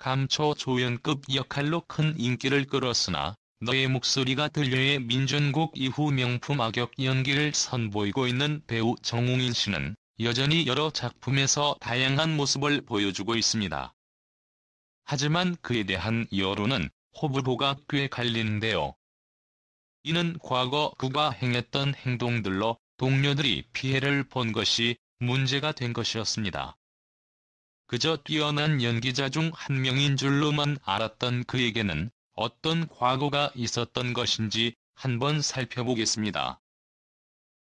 감초 조연급 역할로 큰 인기를 끌었으나 너의 목소리가 들려의 민준곡 이후 명품 악역 연기를 선보이고 있는 배우 정웅인 씨는 여전히 여러 작품에서 다양한 모습을 보여주고 있습니다. 하지만 그에 대한 여론은 호불호가 꽤 갈리는데요. 이는 과거 그가 행했던 행동들로 동료들이 피해를 본 것이 문제가 된 것이었습니다. 그저 뛰어난 연기자 중 한 명인 줄로만 알았던 그에게는 어떤 과거가 있었던 것인지 한번 살펴보겠습니다.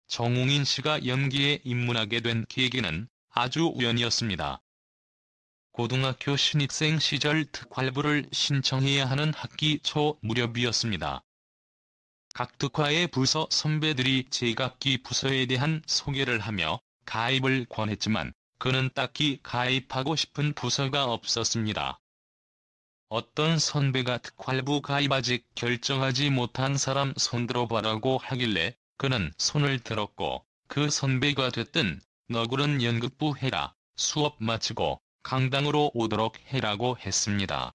정웅인 씨가 연기에 입문하게 된 계기는 아주 우연이었습니다. 고등학교 신입생 시절 특활부를 신청해야 하는 학기 초 무렵이었습니다. 각 특화의 부서 선배들이 제각기 부서에 대한 소개를 하며 가입을 권했지만 그는 딱히 가입하고 싶은 부서가 없었습니다. 어떤 선배가 특활부 가입 아직 결정하지 못한 사람 손들어봐라고 하길래 그는 손을 들었고 그 선배가 됐든 너구른 연극부 해라, 수업 마치고 강당으로 오도록 해라고 했습니다.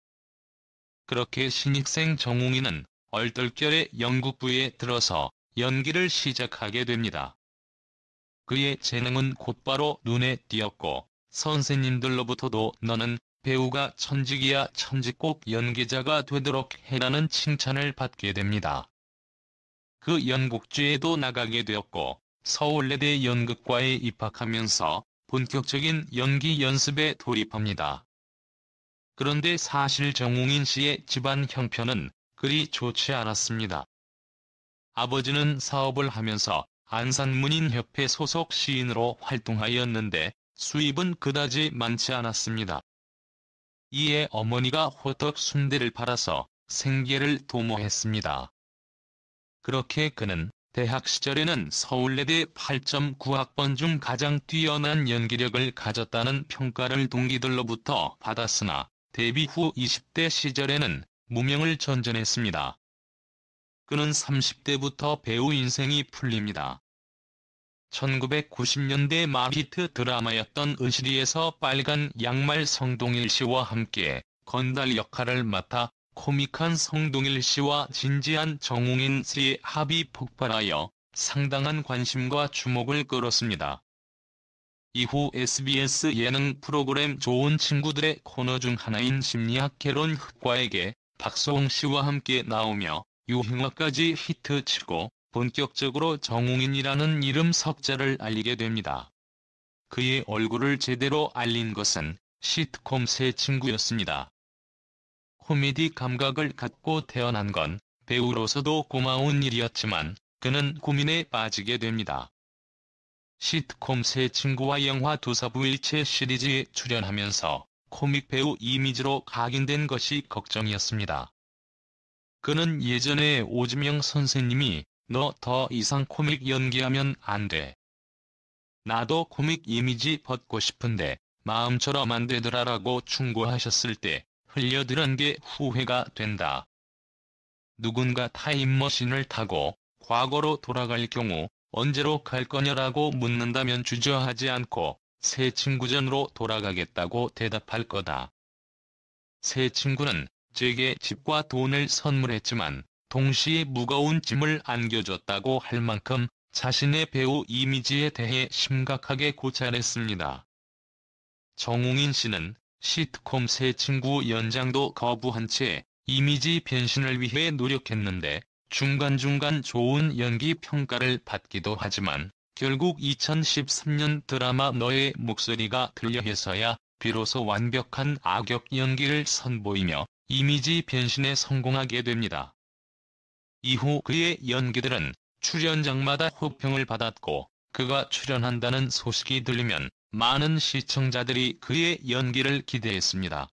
그렇게 신입생 정웅이는 얼떨결에 연극부에 들어서 연기를 시작하게 됩니다. 그의 재능은 곧바로 눈에 띄었고 선생님들로부터도 너는 배우가 천직이야 천직 꼭 연기자가 되도록 해라는 칭찬을 받게 됩니다. 그 연극제에도 나가게 되었고 서울예대 연극과에 입학하면서 본격적인 연기 연습에 돌입합니다. 그런데 사실 정웅인 씨의 집안 형편은 그리 좋지 않았습니다. 아버지는 사업을 하면서 안산문인협회 소속 시인으로 활동하였는데 수입은 그다지 많지 않았습니다. 이에 어머니가 호떡 순대를 팔아서 생계를 도모했습니다. 그렇게 그는 대학 시절에는 서울예대 8.9학번 중 가장 뛰어난 연기력을 가졌다는 평가를 동기들로부터 받았으나 데뷔 후 20대 시절에는 무명을 전전했습니다. 그는 30대부터 배우 인생이 풀립니다. 1990년대 말 히트 드라마였던 의실이에서 빨간 양말 성동일 씨와 함께 건달 역할을 맡아 코믹한 성동일 씨와 진지한 정웅인 씨의 합이 폭발하여 상당한 관심과 주목을 끌었습니다. 이후 SBS 예능 프로그램 좋은 친구들의 코너 중 하나인 심리학 개론 흑과에게 박소홍 씨와 함께 나오며 유행어까지 히트치고 본격적으로 정웅인이라는 이름 석자를 알리게 됩니다. 그의 얼굴을 제대로 알린 것은 시트콤 새 친구였습니다. 코미디 감각을 갖고 태어난 건 배우로서도 고마운 일이었지만 그는 고민에 빠지게 됩니다. 시트콤 새 친구와 영화 두사부일체 시리즈에 출연하면서 코믹 배우 이미지로 각인된 것이 걱정이었습니다. 그는 예전에 오지명 선생님이 너 더 이상 코믹 연기하면 안 돼. 나도 코믹 이미지 벗고 싶은데 마음처럼 안 되더라라고 충고하셨을 때 흘려들은 게 후회가 된다. 누군가 타임머신을 타고 과거로 돌아갈 경우 언제로 갈 거냐라고 묻는다면 주저하지 않고 새 친구 전으로 돌아가겠다고 대답할 거다. 새 친구는 제게 집과 돈을 선물했지만 동시에 무거운 짐을 안겨줬다고 할 만큼 자신의 배우 이미지에 대해 심각하게 고찰했습니다. 정웅인 씨는 시트콤 새 친구 연장도 거부한 채 이미지 변신을 위해 노력했는데 중간중간 좋은 연기 평가를 받기도 하지만 결국 2013년 드라마 너의 목소리가 들려해서야 비로소 완벽한 악역 연기를 선보이며 이미지 변신에 성공하게 됩니다. 이후 그의 연기들은 출연작마다 호평을 받았고 그가 출연한다는 소식이 들리면 많은 시청자들이 그의 연기를 기대했습니다.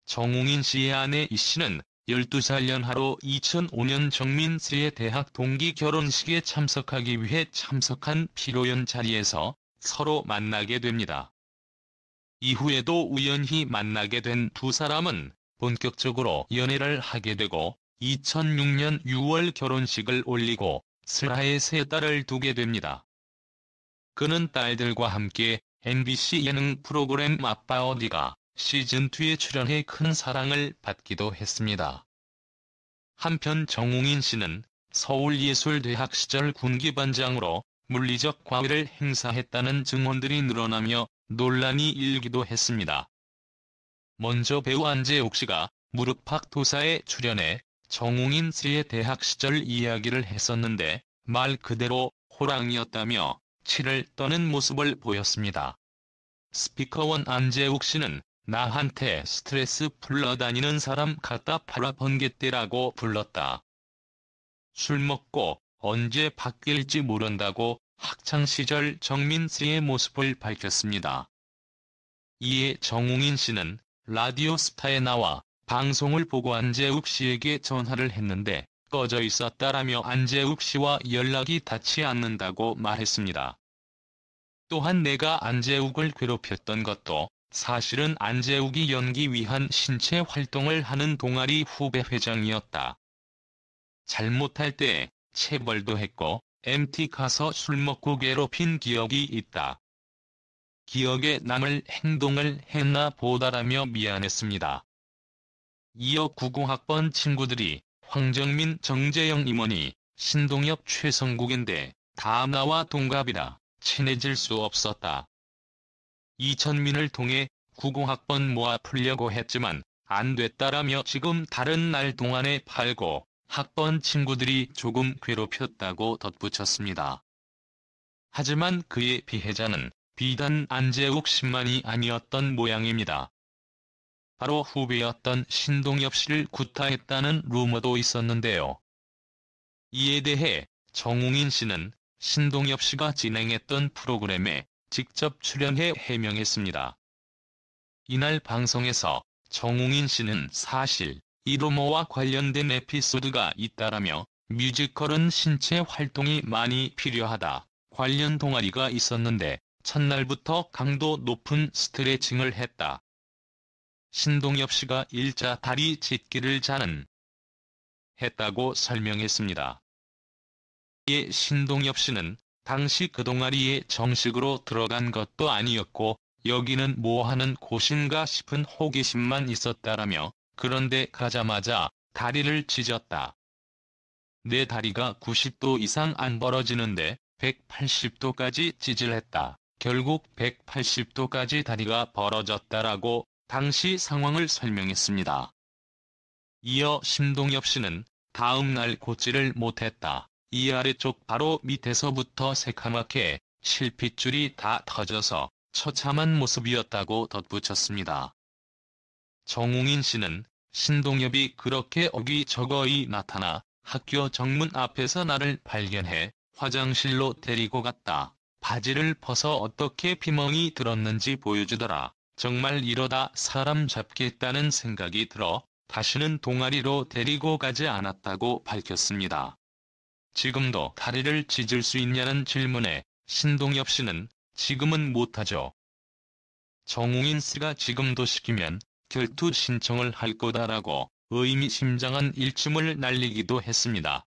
정웅인 씨의 아내 이 씨는 12살 연하로 2005년 정민 씨의 대학 동기 결혼식에 참석하기 위해 참석한 피로연 자리에서 서로 만나게 됩니다. 이후에도 우연히 만나게 된 두 사람은 본격적으로 연애를 하게 되고 2006년 6월 결혼식을 올리고 슬하에 세 딸을 두게 됩니다. 그는 딸들과 함께 MBC 예능 프로그램 아빠 어디가, 시즌2에 출연해 큰 사랑을 받기도 했습니다. 한편 정웅인 씨는 서울예술대학 시절 군기반장으로 물리적 과위를 행사했다는 증언들이 늘어나며 논란이 일기도 했습니다. 먼저 배우 안재욱 씨가 무릎팍도사에 출연해 정웅인 씨의 대학 시절 이야기를 했었는데 말 그대로 호랑이였다며 치를 떠는 모습을 보였습니다. 스피커원 안재욱 씨는 나한테 스트레스 풀러 다니는 사람 갖다 팔아 번개떼라고 불렀다. 술 먹고 언제 바뀔지 모른다고 학창시절 정민 씨의 모습을 밝혔습니다. 이에 정웅인 씨는 라디오 스타에 나와 방송을 보고 안재욱 씨에게 전화를 했는데 꺼져 있었다라며 안재욱 씨와 연락이 닿지 않는다고 말했습니다. 또한 내가 안재욱을 괴롭혔던 것도 사실은 안재욱이 연기 위한 신체 활동을 하는 동아리 후배 회장이었다. 잘못할 때 체벌도 했고 MT 가서 술 먹고 괴롭힌 기억이 있다. 기억에 남을 행동을 했나 보다라며 미안했습니다. 이어 90학번 친구들이 황정민, 정재영 임원이 신동엽, 최성국인데 다 나와 동갑이라 친해질 수 없었다. 이천민을 통해 90학번 모아 풀려고 했지만 안 됐다라며 지금 다른 날 동안에 팔고 학번 친구들이 조금 괴롭혔다고 덧붙였습니다. 하지만 그의 피해자는 비단 안재욱 씨만이 아니었던 모양입니다. 바로 후배였던 신동엽 씨를 구타했다는 루머도 있었는데요. 이에 대해 정웅인 씨는 신동엽 씨가 진행했던 프로그램에 직접 출연해 해명했습니다. 이날 방송에서 정웅인 씨는 사실 이 루머와 관련된 에피소드가 있다라며 뮤지컬은 신체 활동이 많이 필요하다. 관련 동아리가 있었는데 첫날부터 강도 높은 스트레칭을 했다. 신동엽 씨가 일자 다리 찢기를 자는 했다고 설명했습니다. 이에 신동엽 씨는 당시 그 동아리에 정식으로 들어간 것도 아니었고 여기는 뭐하는 곳인가 싶은 호기심만 있었다라며 그런데 가자마자 다리를 찢었다. 내 다리가 90도 이상 안 벌어지는데 180도까지 찢을했다. 결국 180도까지 다리가 벌어졌다라고 당시 상황을 설명했습니다. 이어 신동엽 씨는 다음 날 곧지를 못했다. 이 아래쪽 바로 밑에서부터 새카맣게 실핏줄이 다 터져서 처참한 모습이었다고 덧붙였습니다. 정웅인 씨는 신동엽이 그렇게 어기저거이 나타나 학교 정문 앞에서 나를 발견해 화장실로 데리고 갔다. 바지를 벗어 어떻게 피멍이 들었는지 보여주더라. 정말 이러다 사람 잡겠다는 생각이 들어 다시는 동아리로 데리고 가지 않았다고 밝혔습니다. 지금도 다리를 찢을 수 있냐는 질문에 신동엽 씨는 지금은 못하죠. 정웅인 씨가 지금도 시키면 결투 신청을 할 거다라고 의미심장한 일침을 날리기도 했습니다.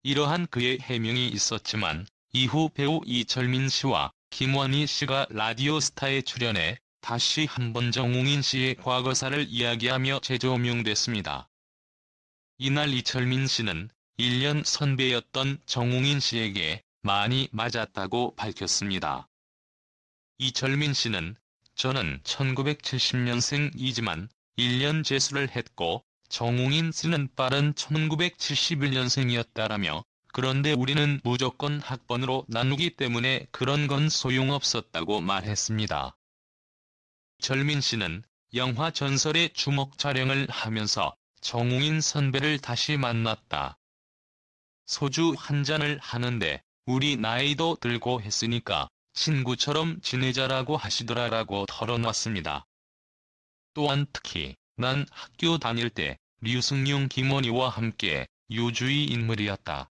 이러한 그의 해명이 있었지만 이후 배우 이철민 씨와 김원희 씨가 라디오 스타에 출연해 다시 한번 정웅인 씨의 과거사를 이야기하며 재조명됐습니다. 이날 이철민 씨는 1년 선배였던 정웅인 씨에게 많이 맞았다고 밝혔습니다. 이철민 씨는 저는 1970년생이지만 1년 재수를 했고 정웅인 씨는 빠른 1971년생이었다라며 그런데 우리는 무조건 학번으로 나누기 때문에 그런 건 소용없었다고 말했습니다. 철민 씨는 영화 전설의 주목 촬영을 하면서 정웅인 선배를 다시 만났다. 소주 한 잔을 하는데 우리 나이도 들고 했으니까 친구처럼 지내자라고 하시더라라고 털어놨습니다. 또한 특히 난 학교 다닐 때 류승룡, 김원희와 함께 요주의 인물이었다.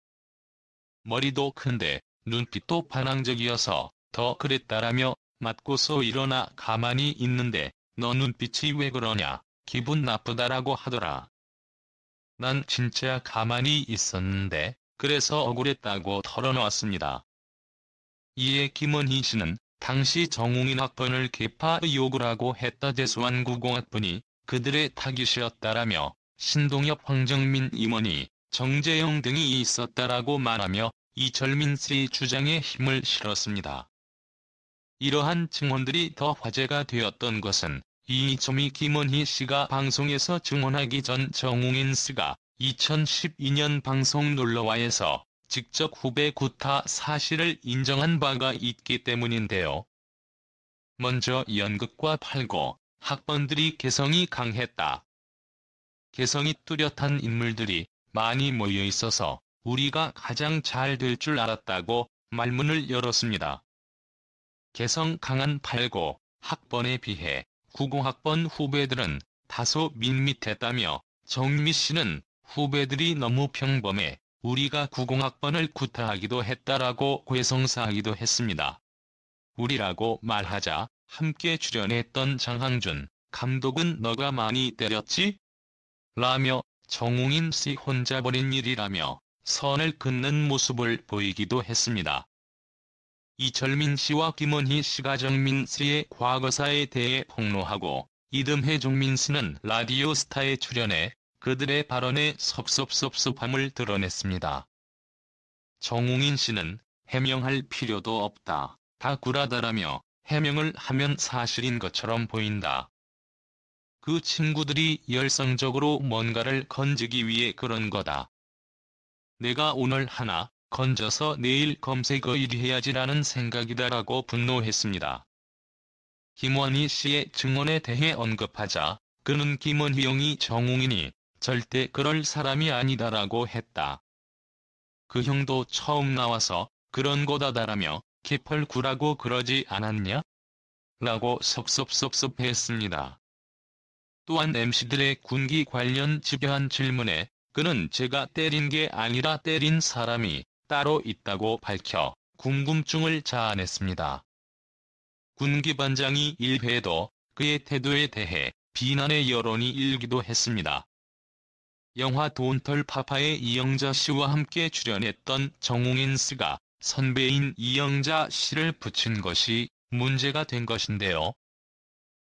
머리도 큰데 눈빛도 반항적이어서 더 그랬다라며 맞고서 일어나 가만히 있는데 너 눈빛이 왜 그러냐 기분 나쁘다라고 하더라. 난 진짜 가만히 있었는데 그래서 억울했다고 털어놓았습니다. 이에 김원희 씨는 당시 정웅인 학번을 계파 의혹을 하고 했다 재수한 구공학번이 그들의 타깃이었다라며 신동엽, 황정민 임원이 정재영 등이 있었다라고 말하며 이철민 씨의 주장에 힘을 실었습니다. 이러한 증언들이 더 화제가 되었던 것은 이점이 김원희 씨가 방송에서 증언하기 전 정웅인 씨가 2012년 방송 놀러와에서 직접 후배 구타 사실을 인정한 바가 있기 때문인데요. 먼저 연극과 팔고 학번들이 개성이 강했다. 개성이 뚜렷한 인물들이 많이 모여 있어서 우리가 가장 잘 될 줄 알았다고 말문을 열었습니다. 개성 강한 팔고 학번에 비해 구공학번 후배들은 다소 밋밋했다며 정미 씨는 후배들이 너무 평범해 우리가 구공학번을 구타하기도 했다라고 괴성사하기도 했습니다. 우리라고 말하자 함께 출연했던 장항준 감독은 너가 많이 때렸지? 라며 정웅인 씨 혼자 벌인 일이라며 선을 긋는 모습을 보이기도 했습니다. 이철민 씨와 김원희 씨가 정민 씨의 과거사에 대해 폭로하고 이듬해 정민 씨는 라디오 스타에 출연해 그들의 발언에 섭섭함을 드러냈습니다. 정웅인 씨는 해명할 필요도 없다. 다 구라다라며 해명을 하면 사실인 것처럼 보인다. 그 친구들이 열성적으로 뭔가를 건지기 위해 그런 거다. 내가 오늘 하나 건져서 내일 검색어 1위 해야지라는 생각이다라고 분노했습니다. 김원희 씨의 증언에 대해 언급하자 그는 김원희 형이 정웅인이 절대 그럴 사람이 아니다라고 했다. 그 형도 처음 나와서 그런 거다다라며 개펄구라고 그러지 않았냐? 라고 섭섭했습니다. 또한 MC들의 군기 관련 집요한 질문에 그는 제가 때린 게 아니라 때린 사람이 따로 있다고 밝혀 궁금증을 자아냈습니다. 군기반장이 일회에도 그의 태도에 대해 비난의 여론이 일기도 했습니다. 영화 돈털 파파의 이영자 씨와 함께 출연했던 정웅인 씨가 선배인 이영자 씨를 붙인 것이 문제가 된 것인데요.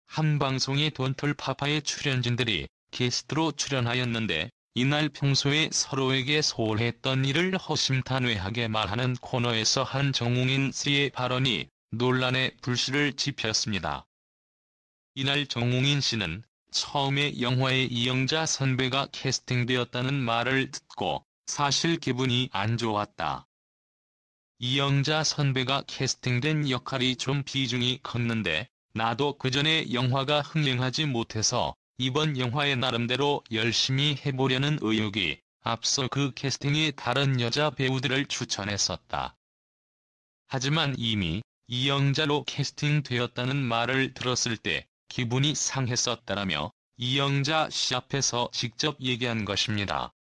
한 방송의 돈털 파파의 출연진들이 게스트로 출연하였는데 이날 평소에 서로에게 소홀했던 일을 허심탄회하게 말하는 코너에서 한 정웅인 씨의 발언이 논란의 불씨를 지폈습니다. 이날 정웅인 씨는 처음에 영화에 이영자 선배가 캐스팅되었다는 말을 듣고 사실 기분이 안 좋았다. 이영자 선배가 캐스팅된 역할이 좀 비중이 컸는데 나도 그전에 영화가 흥행하지 못해서 이번 영화에 나름대로 열심히 해보려는 의욕이 앞서 그 캐스팅에 다른 여자 배우들을 추천했었다. 하지만 이미 이영자로 캐스팅되었다는 말을 들었을 때 기분이 상했었다라며 이영자 씨 앞에서 직접 얘기한 것입니다.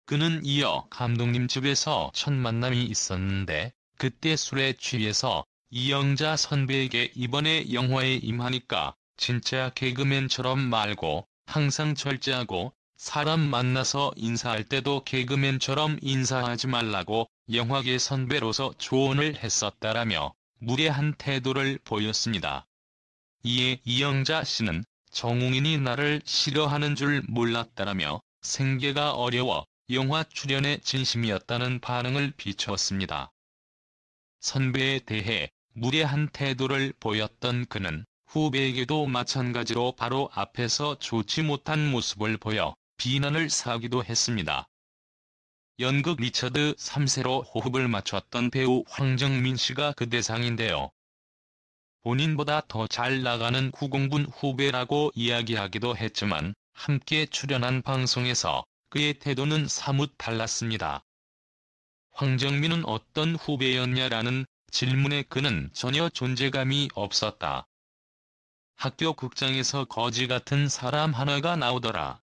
그는 이어 감독님 집에서 첫 만남이 있었는데 그때 술에 취해서 이영자 선배에게 이번에 영화에 임하니까 진짜 개그맨처럼 말고 항상 절제하고 사람 만나서 인사할 때도 개그맨처럼 인사하지 말라고 영화계 선배로서 조언을 했었다라며 무례한 태도를 보였습니다. 이에 이영자 씨는 정웅인이 나를 싫어하는 줄 몰랐다라며 생계가 어려워 영화 출연에 진심이었다는 반응을 비추었습니다. 선배에 대해 무례한 태도를 보였던 그는 후배에게도 마찬가지로 바로 앞에서 좋지 못한 모습을 보여 비난을 사기도 했습니다. 연극 리처드 3세로 호흡을 맞췄던 배우 황정민 씨가 그 대상인데요. 본인보다 더 잘 나가는 구공분 후배라고 이야기하기도 했지만 함께 출연한 방송에서 그의 태도는 사뭇 달랐습니다. 황정민은 어떤 후배였냐라는 질문에 그는 전혀 존재감이 없었다. 학교 극장에서 거지 같은 사람 하나가 나오더라.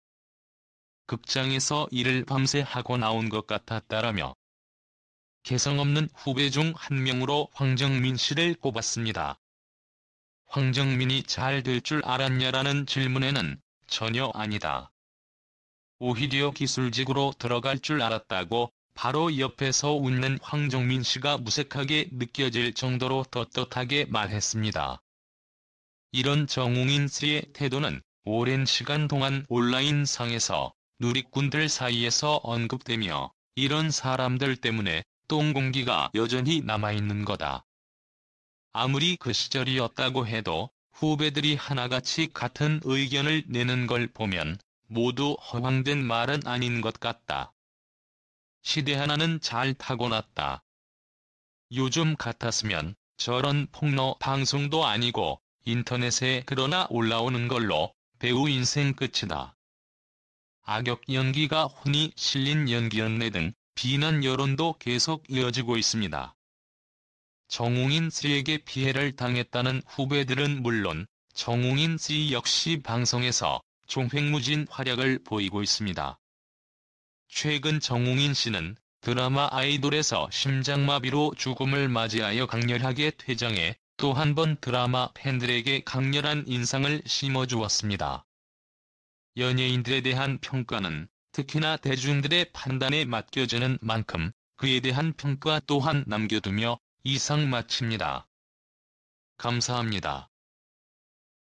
극장에서 일을 밤새 하고 나온 것 같았다라며 개성 없는 후배 중 한 명으로 황정민 씨를 꼽았습니다. 황정민이 잘 될 줄 알았냐라는 질문에는 전혀 아니다. 오히려 기술직으로 들어갈 줄 알았다고 바로 옆에서 웃는 황정민 씨가 무색하게 느껴질 정도로 떳떳하게 말했습니다. 이런 정웅인 씨의 태도는 오랜 시간 동안 온라인상에서 누리꾼들 사이에서 언급되며 이런 사람들 때문에 똥공기가 여전히 남아있는 거다. 아무리 그 시절이었다고 해도 후배들이 하나같이 같은 의견을 내는 걸 보면 모두 허황된 말은 아닌 것 같다. 시대 하나는 잘 타고났다. 요즘 같았으면 저런 폭로 방송도 아니고 인터넷에 그러나 올라오는 걸로 배우 인생 끝이다. 악역 연기가 혼이 실린 연기였네 등 비난 여론도 계속 이어지고 있습니다. 정웅인 씨에게 피해를 당했다는 후배들은 물론 정웅인 씨 역시 방송에서 종횡무진 활약을 보이고 있습니다. 최근 정웅인 씨는 드라마 아이돌에서 심장마비로 죽음을 맞이하여 강렬하게 퇴장해 또 한 번 드라마 팬들에게 강렬한 인상을 심어주었습니다. 연예인들에 대한 평가는 특히나 대중들의 판단에 맡겨지는 만큼 그에 대한 평가 또한 남겨두며 이상 마칩니다. 감사합니다.